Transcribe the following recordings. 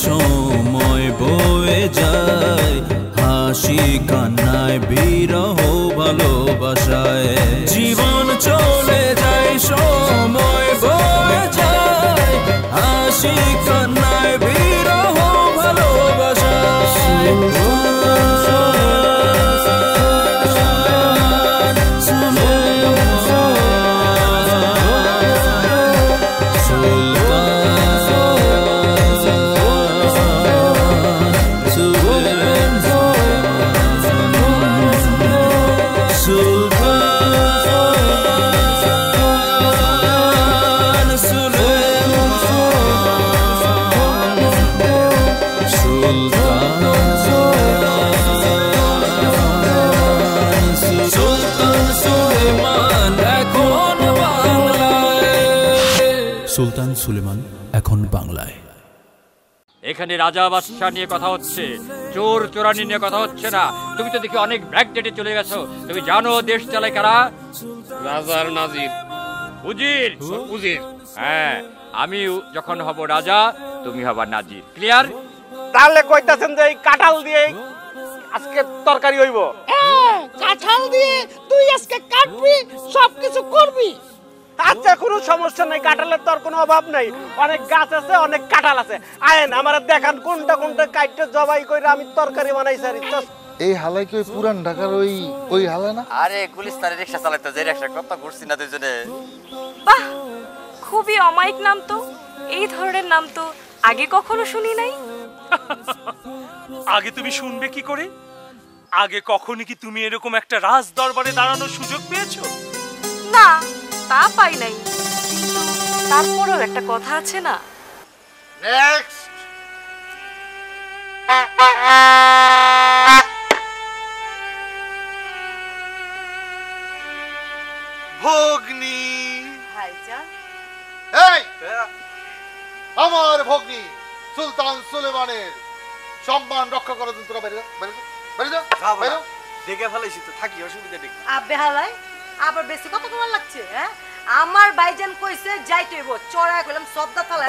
সময় বয়ে যায়, হাসি কান্নায় বিরহ ভালোবাসায়। জীবন চলে যায়, সময় বয়ে যায়, হাসি কান্নায় বিরহ ভালোবাসায়। সুলতান সুলেমান এখন বাংলায়। এখানে রাজা বাদশা নিয়ে কথা হচ্ছে, চোর চোরানি নিয়ে কথা হচ্ছে না। তুমি তো দেখি অনেক ব্যাক ডেটে চলে গেছো। তুমি জানো দেশ চালায় কারা? রাজার নাজির, উজির। উজির। হ্যাঁ, আমি যখন হব রাজা, তুমি হবা নাজির। ক্লিয়ার? তাহলে কইতাছেন যে এই কাঁঠাল দিয়ে আজকে তরকারি হইব? হ্যাঁ, কাঁঠাল দিয়ে তুই আজকে কাটবি, সবকিছু করবি। আচ্ছা, কোনো সমস্যা নাই, কাঁঠালের তো আর কোনো অভাব নাই। অনেক গাছ আছে, অনেক কাঁঠাল আছে। আয়েন আমার দেখান কোনটা কোনটা কাটতে জবাই করে আমি তরকারি বানাইছি। আর এই হালাই কি ওই পুরান ঢাকার ওই হালা না? আরে গুলিস্তানে রিকশা চালাইতে যে রিকশা কত ঘুরছি না দুইজনে। বাহ, খুবই অমায়িক নাম তো। এই ধরনের নাম তো আগে কখনো শুনি নাই। আগে তুমি শুনবে কি করে? আগে কখনো কি তুমি এরকম একটা রাজ দরবারে দাঁড়ানোর সুযোগ পেয়েছো? না, তা পাই নাই, কিন্তু তারপরেও একটা কথা আছে না। নেক্সট। ভগ্নী। ভাইজান। এই আমার ভগ্নী সুলতান সুলেমানের সম্মান রক্ষা করার জন্য তোরা বাইরে যা, বাইরে যা, বাইরে যা, বাইরে। দেখে ফেলাইছি তো, থাকি, অসুবিধা নেই। আবে হালাই, আবার বেশি কথা তোমার লাগছে? হ্যাঁ, আমার ভাইজান কইছে যাইতে হইব, চড়ায় কইলাম সবদা থালা।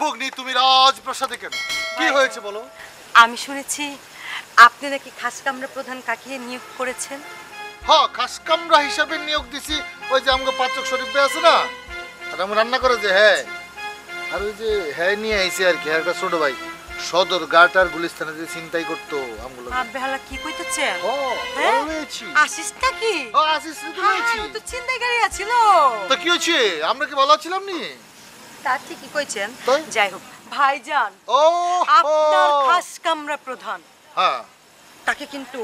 ভগ্নী, তুমি রাজপ্রাসাদে কেন? কি হয়েছে বলো? আমি শুনেছি আপনি নাকি খাসকামরা প্রধান কাকিয়ে নিয়োগ করেছেন। হ্যাঁ, খাসকামরা হিসাবে নিয়োগ দিছি। ওই যে আমগো পাচক শরীফ আছে না, আর আমি রান্না করে যে হ্যাঁ, আর ওই যে হ্যাঁ নিয়ে আইছি আর কি, একটা ছোট ভাই সদর ঘাটার গুলিস্তানে যে চিন্তাই করতো আমগুলো। আবে হালা কি কইতেছেন? ও বলেছি আসিসটা কি? ও আসিস তো বলেছি। তো চিন্তাই গাড়ি আছিল। তো কি হচ্ছে, আমরা কি ভালো ছিলাম নি? তা ঠিকই কইছেন। যাই হোক ভাইজান, ও আপনার খাসকামরা প্রধান, হ্যাঁ, তাকে কিন্তু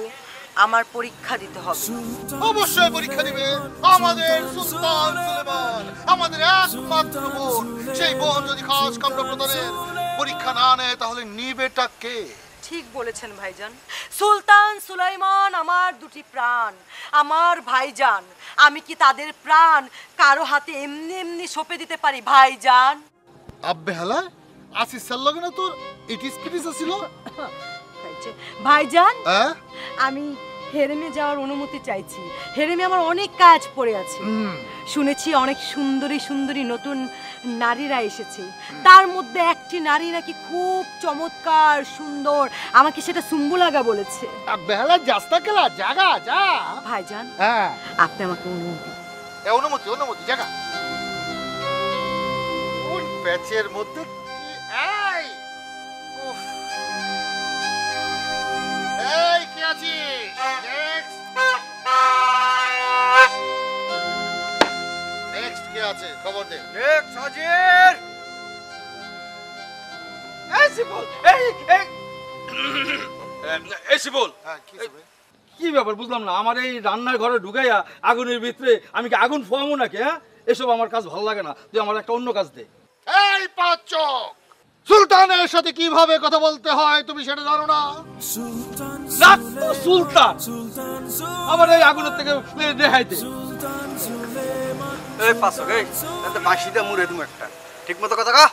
আমার পরীক্ষা দিতে হবে। অবশ্যই পরীক্ষা দিবে। আমাদের সুলতান সুলেমান, আমাদের একমাত্র বোন। সেই বোন যদি খাসকামরা প্রধানের পরীক্ষা না নেয় তাহলে নিবেটা কে? ঠিক বলেছেন ভাইজান। সুলতান সুলাইমান আমার দুটি প্রাণ, আমার ভাইজান। আমি কি তাদের প্রাণ কারো হাতে এমনি এমনি সঁপে দিতে পারি ভাইজান? আব্বে হালা আসিস লগে না তোর ইটিস পিটিস ছিল? ভাইজান, হ্যাঁ, আমি হেরেমে যাওয়ার অনুমতি চাইছি। হেরেমে আমার অনেক কাজ পড়ে আছে। শুনেছি অনেক সুন্দরী সুন্দরী নতুন নারীরা এসেছে, তার মধ্যে একটি নারী নাকি খুব চমৎকার সুন্দর। আমাকে সেটা সুম্বুলাগা বলেছে। বেহালা যাস্তা কেলা জাগা যা ভাইজান, হ্যাঁ, আপনি আমাকে অনুমতি। অনুমতি অনুমতি জাগা। কোন প্যাচের মধ্যে কি? এই উফ, এই কি আছিস? নেক্সট কে আছে খবর দে। নেক্সট হাজির। এসি বল। এসি বল। হ্যাঁ, কি হবে? কি ব্যাপার বুঝলাম না। আমার এই রান্নার ঘরে ঢুকাইয়া আগুনের ভিতরে আমি কি আগুন ফোয়ামো নাকি? হ্যাঁ, এসব আমার কাজ ভালো লাগে না। তুই আমার একটা অন্য কাজ দে। এই পাচক, সুলতানের সাথে কিভাবে কথা বলতে হয় তুমি সেটা জানো না? সুলতান আমার এই আগুনের থেকে রেহাই দে। এই পাচক, এই এত বাঁশিটা মুড়ে তুমি একটা ঠিকমতো কথা কা।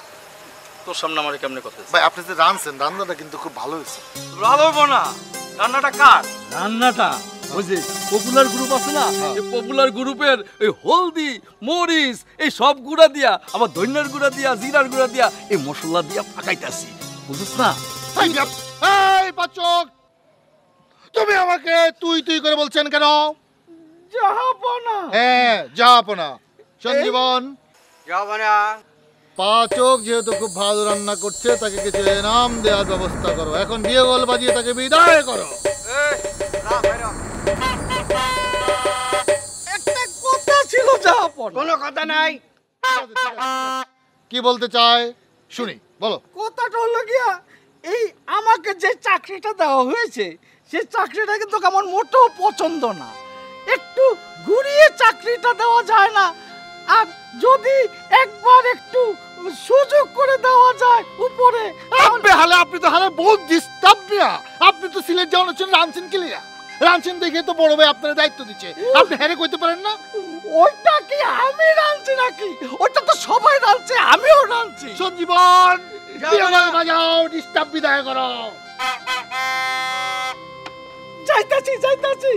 তোর সামনে আমার কেমনে কথা? ভাই আপনি যে রাঁধছেন রান্নাটা কিন্তু খুব ভালো হয়েছে। ভালো হবো না? রান্নাটা কার? রান্নাটা ওই যে পপুলার গ্রুপ আছে না, এই পপুলার গ্রুপের এই হলদি মরিচ এই সব গুঁড়া দিয়া, আবার ধনিয়ার গুঁড়া দিয়া, জিরার গুঁড়া দিয়া, এই মশলা দিয়া পাকাইতাছি, বুঝছিস না? এই পাচক, তুমি আমাকে তুই তুই করে বলছেন কেন? জাহাপনা। হ্যাঁ জাহাপনা। সঞ্জীবন, জাহাপনা। পাচক যেহেতু খুব ভালো রান্না করছে, তাকে কিছু ইনাম দেওয়ার ব্যবস্থা করো। এখন বিয়ে গোল বাজিয়ে তাকে বিদায় করো। একটা কথা ছিল জাহাপনা। কোনো কথা নাই। কি বলতে চায় শুনি, বলো। কথাটা হলো গিয়া, এই আমাকে যে চাকরিটা দেওয়া হয়েছে সেই চাকরিটা কিন্তু আমার মোটেও পছন্দ না। একটু ঘুরিয়ে চাকরিটা দেওয়া যায় না? আর যদি একবার একটু সুযোগ করে দেওয়া যায় উপরে। আপনি তো হালে বহুত ডিস্টার্ব মিয়া। আপনি তো সিলেট যাওয়ার জন্য রামসিন কিলিয়া, রামসিন দেখে তো বড় ভাই আপনার দায়িত্ব দিচ্ছে, আপনি হেরে কইতে পারেন না? ওইটা কি আমি রাঁধছি নাকি? ওইটা তো সবাই রাঁধছে, আমিও রাঁধছি। সঞ্জীবন, বাজাও, ডিস্টার্ব বিদায় করো। যাইতাছি যাইতাছি,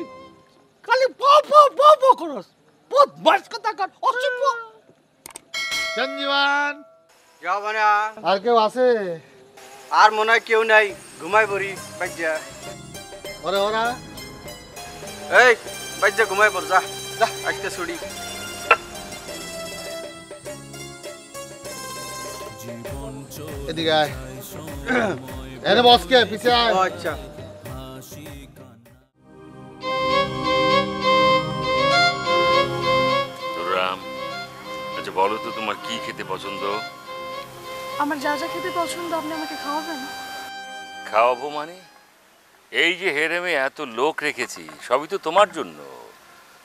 খালি করস বদমাস কথা কর, অসভ্য। সঞ্জীবন, জাহাপনা। আর কেউ আছে? আর মনে হয় কেউ নাই, ঘুমাই পড়ি বাজ্যা। ওরা ওরা এই বাজ্যা ঘুমাই পড়, যা যা আজকে ছুটি। এদিকে আয়। এনে বসকে পিছে আয়। আচ্ছা। রাম, আচ্ছা বলো তো তোমার কি খেতে পছন্দ? আমার যা যা খেতে পছন্দ আপনি আমাকে খাওয়াবেন? খাওয়াবো মানে? এই যে হেরেমে এত লোক রেখেছি, সবই তো তোমার জন্য,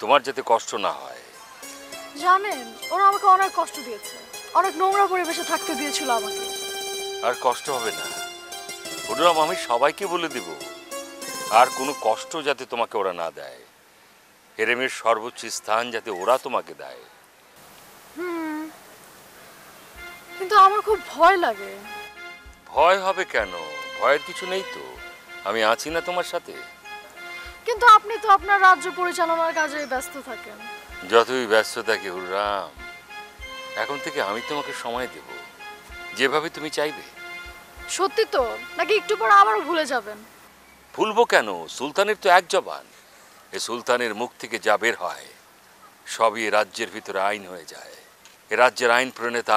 তোমার যাতে কষ্ট না হয়। জানেন ওরা আমাকে অনেক কষ্ট দিয়েছে, অনেক নোংরা পরিবেশে থাকতে দিয়েছিল আমাকে। আর কষ্ট হবে না হুররাম, আমি সবাইকে বলে দেব, আর কোনো কষ্ট যাতে তোমাকে ওরা না দেয়। হেরেমের সর্বোচ্চ স্থান যাতে ওরা তোমাকে দেয়। কিন্তু আমার খুব ভয় লাগে। ভয় হবে কেন? ভয়ের কিছু নেই তো, আমি আছি না তোমার সাথে। কিন্তু আপনি তো আপনার রাজ্য পরিচালনার কাজে ব্যস্ত থাকেন। যতই ব্যস্ত থাকি হুররাম, এখন থেকে আমি তোমাকে সময় দেব, যেভাবে তুমি চাইবে। সত্যি তো নাকি একটু পর আবারও ভুলে যাবেন? ভুলবো কেন? সুলতানের তো এক জবান, এ সুলতানের মুখ থেকে যা বের হয় সবই এ রাজ্যের ভিতরে আইন হয়ে যায়। এ রাজ্যের আইন প্রণেতা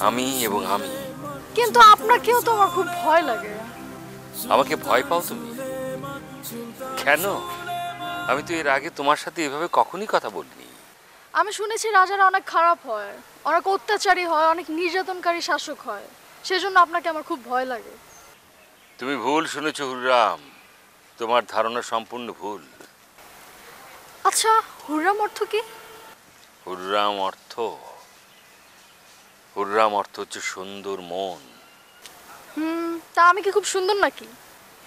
আমি এবং আমি। কিন্তু আপনাকেও তো আমার খুব ভয় লাগে। আমাকে ভয় পাও তুমি? কেন? আমি তো এর আগে তোমার সাথে এভাবে কখনই কথা বলিনি। আমি শুনেছি রাজারা অনেক খারাপ হয়, অনেক অত্যাচারী হয়, অনেক নির্যাতনকারী শাসক হয়, সেজন্য আপনাকে আমার খুব ভয় লাগে। তুমি ভুল শুনেছো হুররাম, তোমার ধারণা সম্পূর্ণ ভুল। আচ্ছা হুররাম অর্থ কি? হুররাম অর্থ হচ্ছে সুন্দর মন। তা আমি কি খুব সুন্দর নাকি?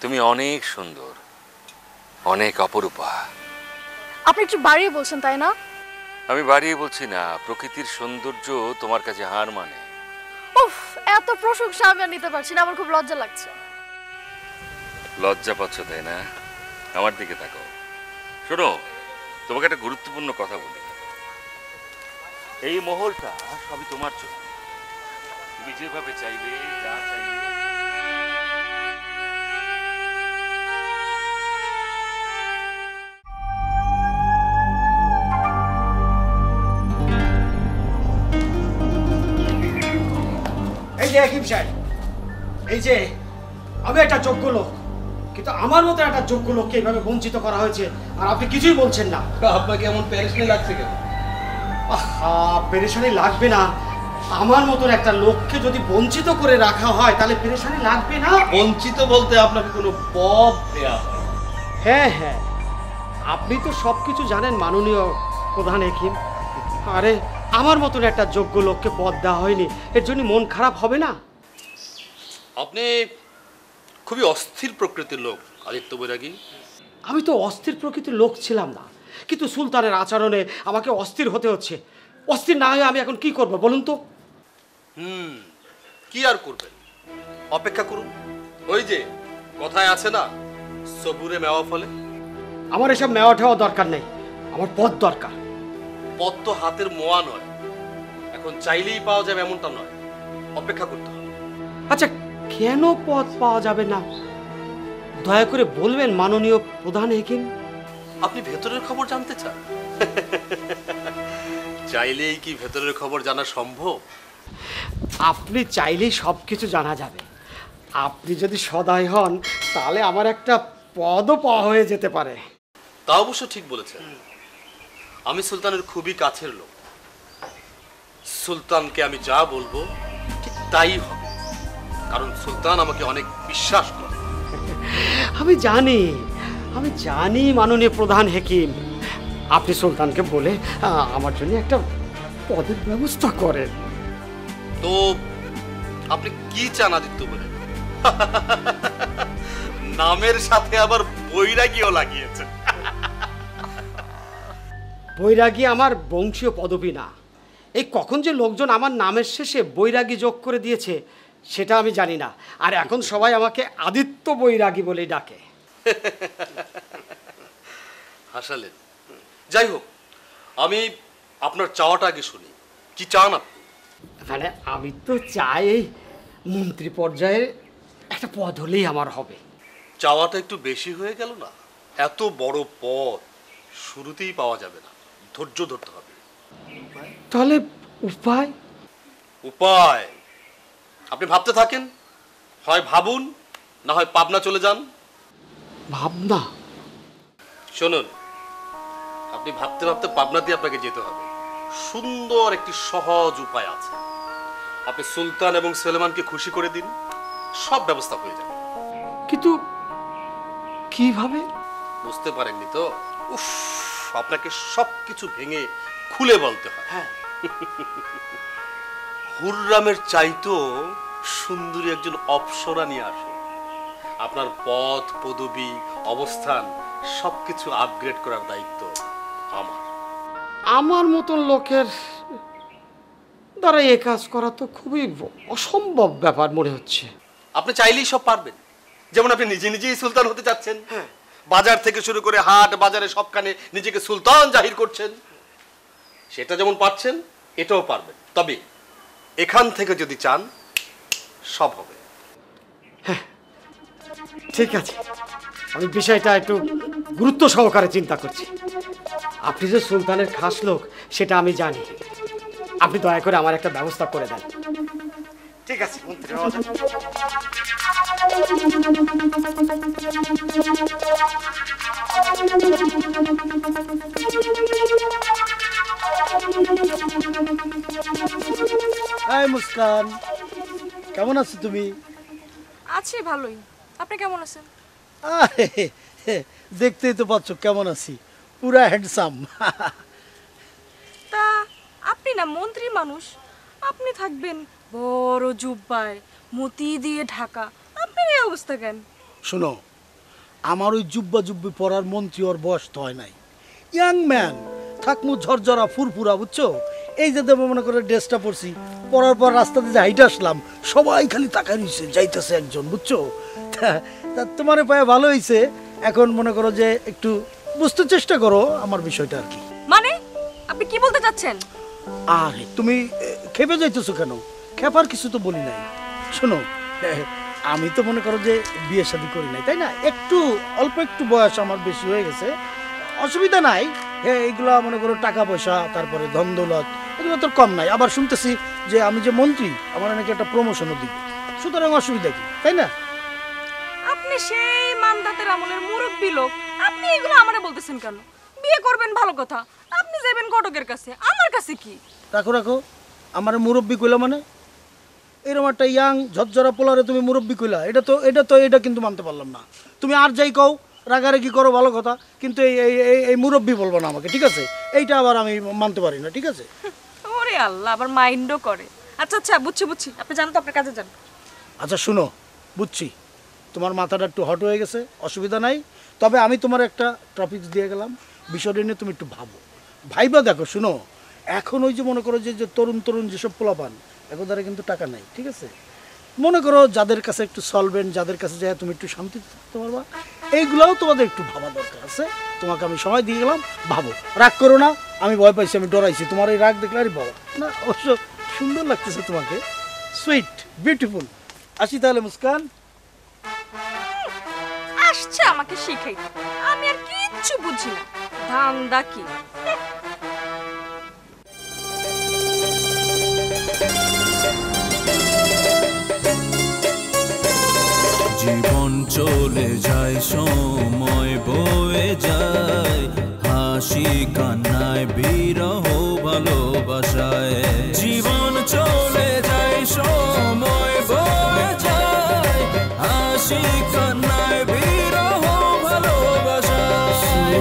তুমি অনেক সুন্দর, অনেক অপরূপা। আপনি একটু বাড়িয়ে বলছেন তাই না? আমি বাড়িয়ে বলছি না, প্রকৃতির সৌন্দর্য তোমার কাছে হার মানে। উফ, এত প্রশংসা আমি আর নিতে পারছি না, আমার খুব লজ্জা লাগছে। লজ্জা পাচ্ছ তাই না? আমার দিকে তাকাও। শোনো, তোমাকে একটা গুরুত্বপূর্ণ কথা বলি। এই মহলটা সবই তোমার জন্য, তুমি যেভাবে চাইবে, যা চাইবে। এই যে হাকিম সাহেব, এই যে আমি একটা যোগ্য লোক, কিন্তু আমার মতো একটা যোগ্য লোককে এইভাবে বঞ্চিত করা হয়েছে আর আপনি কিছুই বলছেন না। আপনাকে এমন পেরেশানি লাগছে কেন? পেরেশানি লাগবে না? আমার মতন একটা লোককে যদি বঞ্চিত করে রাখা হয় তাহলে পেরেশানি লাগবে না? বঞ্চিত বলতে আপনাকে কোনো পদ দেয়া হয়? হ্যাঁ হ্যাঁ, আপনি তো সব কিছু জানেন মাননীয় প্রধান হাকিম। আরে আমার মতন একটা যোগ্য লোককে পদ দেওয়া হয়নি, এর জন্য মন খারাপ হবে না? আপনি খুবই অস্থির প্রকৃতির লোক আদিত্য বৈরাগী। আমি তো অস্থির প্রকৃতির লোক ছিলাম না, কিন্তু সুলতানের আচরণে আমাকে অস্থির হতে হচ্ছে। অস্থির না হয়ে আমি এখন কি করব বলুন তো? কি আর করবেন, অপেক্ষা করুন। ওই যে কথায় আছে না, সবুরে মেওয়া ফলে। আমার এসব মেওয়া ঠেওয়া দরকার নেই, আমার পথ দরকার। পথ তো হাতের মোয়া নয়, এখন চাইলেই পাওয়া যাবে এমনটা নয়, অপেক্ষা করতে হবে। আচ্ছা, কেন পথ পাওয়া যাবে না দয়া করে বলবেন মাননীয় প্রধান হেকিম। আপনি ভেতরের খবর জানতে চান? চাইলেই কি ভেতরের খবর জানা সম্ভব? আপনি চাইলেই সব কিছু জানা যাবে। আপনি যদি সদয় হন তাহলে আমার একটা পদও পাওয়া হয়ে যেতে পারে। তা অবশ্য ঠিক বলেছেন। আমি সুলতানের খুবই কাছের লোক। সুলতানকে আমি যা বলবো ঠিক তাই হবে, কারণ সুলতান আমাকে অনেক বিশ্বাস করে। আমি জানি মাননীয় প্রধান হেকিম, আপনি সুলতানকে বলে আমার জন্য একটা পদের ব্যবস্থা করেন। তো আপনি কি চান আদিত্য বলে? নামের সাথে আবার বৈরাগীও লাগিয়েছে। বৈরাগী আমার বংশীয় পদবী না। এই কখন যে লোকজন আমার নামের শেষে বৈরাগী যোগ করে দিয়েছে সেটা আমি জানি না। আর এখন সবাই আমাকে আদিত্য বৈরাগী বলেই ডাকে। হাসালেন। যাই হোক, আমি আপনার চাওয়াটা আগে শুনি। কি চান আপনি? মানে আমি তো চাই এই মন্ত্রী পর্যায়ে একটা পদ হলেই আমার হবে। চাওয়াটা একটু বেশি হয়ে গেল না? এত বড় পদ শুরুতেই পাওয়া যাবে না, ধৈর্য ধরতে হবে। তাহলে উপায়? উপায় আপনি ভাবতে থাকেন, হয় ভাবুন, না হয় পাবনা চলে যান। ভাবনা? শুনুন, আপনি ভাবতে ভাবতে পাবনা দিয়ে আপনাকে যেতে হবে। সুন্দর একটি সহজ উপায় আছে। আপনি সুলতান এবং সুলেমানকে খুশি করে দিন, সব ব্যবস্থা হয়ে যাবে। কিন্তু কিভাবে? বুঝতে পারেননি তো? উফ, আপনাকে সবকিছু ভেঙে খুলে বলতে হয়। হ্যাঁ। হুররামের চাইতো সুন্দরী একজন অপ্সরা নিয়ে আসে। আপনার পদ, পদবি, অবস্থান সবকিছু আপগ্রেড করার দায়িত্ব আমার। আমার মতন লোকের দ্বারা এ কাজ করা তো খুবই অসম্ভব ব্যাপার মনে হচ্ছে। আপনি চাইলেই সব পারবেন। যেমন আপনি নিজে নিজেই সুলতান হতে চাচ্ছেন, বাজার থেকে শুরু করে হাট বাজারে সবখানে নিজেকে সুলতান জাহির করছেন। সেটা যেমন পারছেন, এটাও পারবেন। তবে এখান থেকে যদি চান, সব হবে। হ্যাঁ, ঠিক আছে, আমি বিষয়টা একটু গুরুত্ব সহকারে চিন্তা করছি। আপনি যে সুলতানের খাস লোক সেটা আমি জানি। আপনি দয়া করে আমার একটা ব্যবস্থা করে দেন। ঠিক আছে মন্ত্রী। এই মুস্কান, কেমন আছো তুমি? আছি ভালোই। আপনি কেমন আছেন? আরে, দেখতেই তো পাচ্ছ কেমন আছি, পুরা হ্যান্ডসাম। তা আপনি না মন্ত্রী মানুষ, আপনি থাকবেন বড় জুব্বায় মতি দিয়ে ঢাকা, আপনার এই অবস্থা কেন? শোনো, আমার ওই জুব্বা জুব্বি পরার মন্ত্রী ওর বয়স তো হয় নাই। ইয়াং ম্যান, থাকমু ঝরঝরা ফুরফুরা, বুঝছো? এই যে দেবো মনে করে ড্রেসটা পরছি, পরার পর রাস্তাতে যে হাইটে আসলাম, সবাই খালি তাকাই রয়েছে, যাইতেছে একজন, বুঝছো? তা তোমার পায়ে ভালো হয়েছে। এখন মনে করো যে একটু বুঝতে চেষ্টা করো আমার বিষয়টা আর কি। মানে আপনি কি বলতে চাচ্ছেন? আরে তুমি খেপে যাইতেছো কেন? খেপার কিছু তো বলি নাই। শোনো, আমি তো মনে করো যে বিয়ে শাদী করি নাই, তাই না? একটু অল্প একটু বয়স আমার বেশি হয়ে গেছে, অসুবিধা নাই। এইগুলো মনে করো টাকা পয়সা, তারপরে ধন দৌলত, এগুলো তো কম নাই। আবার শুনতেছি যে আমি যে মন্ত্রী, আমার নাকি একটা প্রমোশনও দিবে, সুতরাং অসুবিধা কি, তাই না? আপনি সেই মানদাতের আমলের মুরব্বী লোক, আপনি এগুলো আমারে বলতেছেন কেন? বিয়ে করবেন ভালো কথা, আপনি যাবেন ঘটকের কাছে, আমার কাছে কি? রাখো রাখো, আমার মুরব্বী কইলা মানে? এরকম একটা ইয়াং ঝরঝরা পোলারে তুমি মুরব্বী কইলা, এটা কিন্তু মানতে পারলাম না। তুমি আর যাই কও, রাগারাগি করো ভালো কথা, কিন্তু এই মুরব্বী বলবো না আমাকে, ঠিক আছে? এইটা আবার আমি মানতে পারি না, ঠিক আছে? ওরে আল্লাহ, আবার মাইন্ডও করে। আচ্ছা আচ্ছা, বুঝছি, আপনি জান তো, আপনার কাজে যান। আচ্ছা শুনো, বুঝছি তোমার মাথাটা একটু হট হয়ে গেছে, অসুবিধা নাই। তবে আমি তোমার একটা টপিকস দিয়ে গেলাম, বিষয়টা নিয়ে তুমি একটু ভাইবা দেখো। শুনো, এখন ওই যে মনে করো যে তরুণ যেসব পোলাপান, এখন দ্বারা কিন্তু টাকা নাই, ঠিক আছে? মনে করো যাদের কাছে একটু সলভেন্ট, যাদের কাছে যায় তুমি একটু শান্তি থাকতে পারবা, এইগুলোও তোমাদের একটু ভাবা দরকার আছে। তোমাকে আমি সময় দিয়ে গেলাম, ভাবো। রাগ করো না, আমি ভয় পাইছি, আমি ডরাইছি। তোমার এই রাগ দেখলে আরে বাবা না, অবশ্য সুন্দর লাগতেছে তোমাকে, সুইট, বিউটিফুল। আসি তাহলে মুস্কান। আসছে আমাকে শিখাইতে, আমি আর কিচ্ছু বুঝি না। ধান্দা কি? জীবন চলে যায়, সময় বয়ে যায়, হাসি কান্নায় বিরহ ভালোবাসায়। জীবন চলে যায়, সময় বয়ে যায়, হাসি কান্নায় বিরহ ভালোবাসায়।